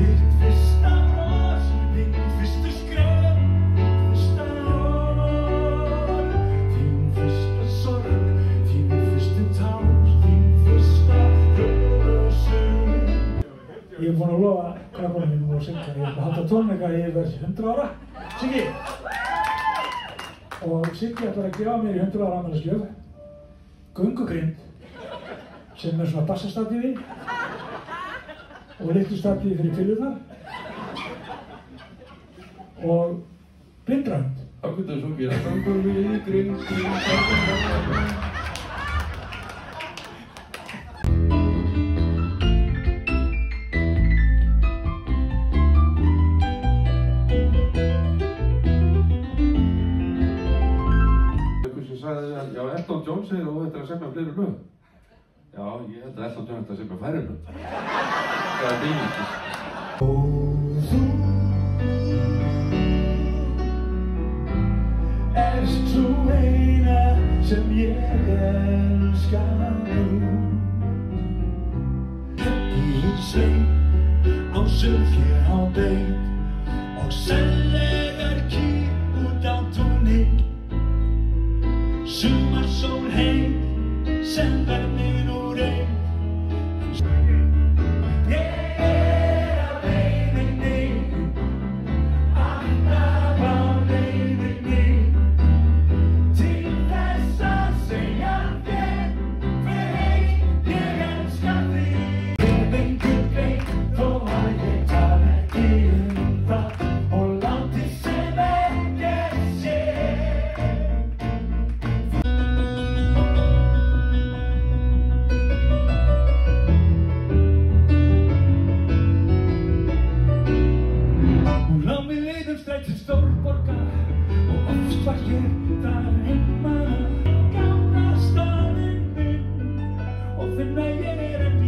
Þitt fyrsta bros, þín fyrstu skref, fyrsta orð, þín fyrsta sorg, þín fyrstu tár, þín fyrsta röðsum. Ég er búinn að lofa krabbanum mínum að syngja. Ég er að halda tónleika í yfir 100 ára. Siggi! Og Siggi ætlar að gefa mér í 100 ára afmælisgjöf göngugrind sem er svona bassastatífi og litlu statífi fyrir pillurnar og blindrahund. Þá getur þú sungið að gangur við í grind. Já, Elton John segir að þú ættir að semja fleiri lög. Já, ég held að Elton John ætti að semja færri lög. Það er beiningis. Ó, þú erst sú eina sem ég elska nú. Í svein á sauðfé á beit og sellegar kýr út á túni. Sumarsól heit sem vermir úr einn. Ég á leiðinni, alltaf á leiðinni, til þess að segja þér hve heitt ég elska þig. Ég vingur veit þó að ég tala ekki það og láti sem ekkert sé. Stræti stórborga og oft var ég þar heima. Gamla staðinn minn og finna ég er enn